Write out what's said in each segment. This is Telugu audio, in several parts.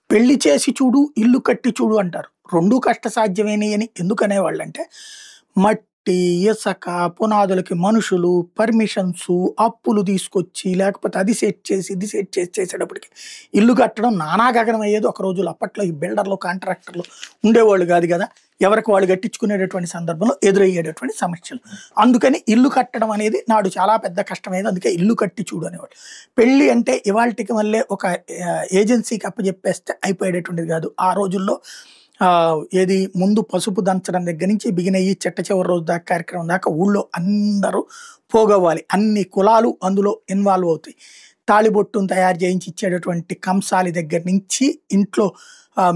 పెళ్లి చేసి చూడు, ఇల్లు కట్టి చూడు అంటారు. 2 కష్టసాధ్యమేనని అని ఎందుకనేవాళ్ళంటే, మట్టి, ఇసక, పునాదులకి మనుషులు, పర్మిషన్సు, అప్పులు తీసుకొచ్చి, లేకపోతే అది సెట్ చేసి, ఇది సెట్ చేసి చేసేటప్పటికి ఇల్లు కట్టడం నానా గగనం అయ్యేది ఒక రోజుల్లో. అప్పట్లో ఈ బిల్డర్లు, కాంట్రాక్టర్లు ఉండేవాళ్ళు కాదు కదా! ఎవరికి వాళ్ళు కట్టించుకునేటటువంటి సందర్భంలో ఎదురయ్యేటటువంటి సమస్యలు. అందుకని ఇల్లు కట్టడం అనేది నాడు చాలా పెద్ద కష్టమయ్యేది. అందుకే ఇల్లు కట్టి చూడు అనేవాళ్ళు. పెళ్లి అంటే ఇవాల్టికి మళ్ళీ ఒక ఏజెన్సీకి అప్పజెప్పేస్తే అయిపోయేటటువంటిది కాదు. ఆ రోజుల్లో ఏది ముందు పసుపు దంచడం దగ్గర నుంచి బిగిన్ అయ్యి చిట్ట చివరి రోజు దాకా కార్యక్రమం దాకా ఊళ్ళో అందరూ పోగవ్వాలి. అన్ని కులాలు అందులో ఇన్వాల్వ్ అవుతాయి. తాళిబొట్టును తయారు చేయించి ఇచ్చేటటువంటి కంసాలి దగ్గర నుంచి ఇంట్లో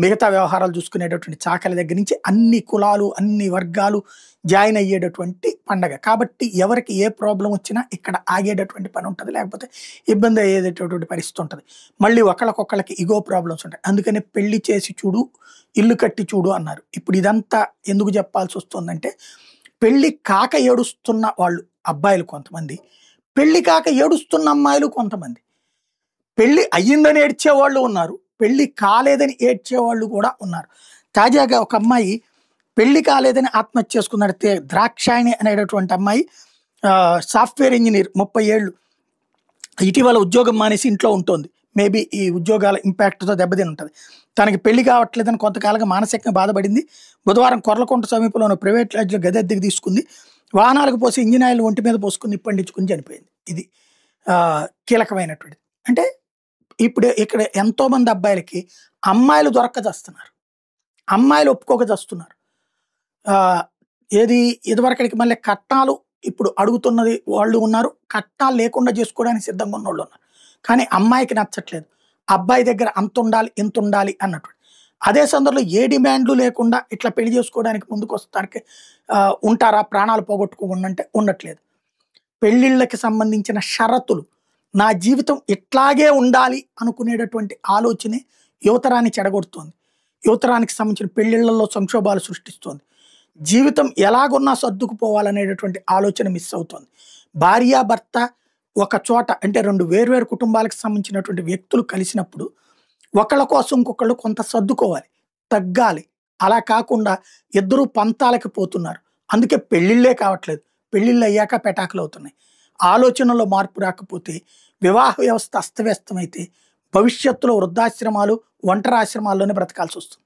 మిగతా వ్యవహారాలు చూసుకునేటటువంటి చాకలి దగ్గర నుంచి అన్ని కులాలు, అన్ని వర్గాలు జాయిన్ అయ్యేటటువంటి పండగ. కాబట్టి ఎవరికి ఏ ప్రాబ్లం వచ్చినా ఇక్కడ ఆగేటటువంటి పని ఉంటుంది. లేకపోతే ఇబ్బంది అయ్యేటటువంటి పరిస్థితి ఉంటుంది. మళ్ళీ ఒకళ్ళకొకళ్ళకి ఇగో ప్రాబ్లమ్స్ ఉంటాయి. అందుకని పెళ్లి చేసి చూడు, ఇల్లు కట్టి చూడు అన్నారు. ఇప్పుడు ఇదంతా ఎందుకు చెప్పాల్సి వస్తుందంటే, పెళ్లి కాక ఏడుస్తున్న వాళ్ళు అబ్బాయిలు కొంతమంది, పెళ్లి కాక ఏడుస్తున్న అమ్మాయిలు కొంతమంది, పెళ్లి అయ్యిందని ఏడ్చేవాళ్ళు ఉన్నారు, పెళ్లి కాలేదని ఏడ్చేవాళ్ళు కూడా ఉన్నారు. తాజాగా ఒక అమ్మాయి పెళ్లి కాలేదని ఆత్మహత్య చేసుకున్నాడు. ద్రాక్షాయణి అనేటటువంటి అమ్మాయి సాఫ్ట్వేర్ ఇంజనీర్, 30 ఏళ్ళు. ఇటీవల ఉద్యోగం మానేసి ఇంట్లో ఉంటుంది. మేబీ ఈ ఉద్యోగాల ఇంపాక్ట్తో దెబ్బతిని ఉంటుంది. తనకి పెళ్లి కావట్లేదని కొంతకాలంగా మానసికంగా బాధపడింది. బుధవారం కొర్లకుంట సమీపంలో ఉన్న ప్రైవేట్ లాడ్జ్లో గది అద్దెకు తీసుకుంది. వాహనాలకు పోసి ఇంజిన్ ఆయిల్ ఒంటి మీద పోసుకుని నిప్పండించుకుని చనిపోయింది. ఇది కీలకమైనటువంటిది. అంటే ఇప్పుడు ఇక్కడ ఎంతోమంది అబ్బాయిలకి అమ్మాయిలు దొరక్క చేస్తున్నారు, అమ్మాయిలు ఒప్పుకోక చేస్తున్నారు. ఏది ఇదివరకడికి మళ్ళీ కట్నాలు ఇప్పుడు అడుగుతున్నది వాళ్ళు ఉన్నారు, కట్నాలు లేకుండా చేసుకోవడానికి సిద్ధంగా ఉన్న వాళ్ళు ఉన్నారు. కానీ అమ్మాయికి నచ్చట్లేదు, అబ్బాయి దగ్గర అంత ఉండాలి ఇంత ఉండాలి అన్నట్టు. అదే సందర్భంలో ఏ డిమాండ్లు లేకుండా ఇట్లా పెళ్లి చేసుకోవడానికి ముందుకు వస్తానికి ఉంటారా, ప్రాణాలు పోగొట్టుకోకుండా అంటే ఉండట్లేదు. పెళ్ళిళ్ళకి సంబంధించిన షరతులు, నా జీవితం ఇట్లాగే ఉండాలి అనుకునేటటువంటి ఆలోచనే యువతరాన్ని చెడగొడుతోంది. యువతరానికి సంబంధించిన పెళ్ళిళ్ళల్లో సంక్షోభాలు సృష్టిస్తోంది. జీవితం ఎలాగున్నా సర్దుకుపోవాలనేటటువంటి ఆలోచన మిస్ అవుతోంది. భార్యాభర్త ఒక చోట అంటే 2 వేర్వేరు కుటుంబాలకు సంబంధించినటువంటి వ్యక్తులు కలిసినప్పుడు ఒకళ్ళ కోసం ఇంకొకళ్ళు కొంత సర్దుకోవాలి, తగ్గాలి. అలా కాకుండా ఇద్దరు పంతాలకి పోతున్నారు. అందుకే పెళ్ళిళ్ళే కావట్లేదు, పెళ్ళిళ్ళు అయ్యాక పెటాకులు అవుతున్నాయి. ఆలోచనలో మార్పు రాకపోతే వివాహ వ్యవస్థ అస్తవ్యస్తమైతే భవిష్యత్తులో వృద్ధాశ్రమాలు, ఒంటరి ఆశ్రమాల్లోనే బ్రతకాల్సి వస్తుంది.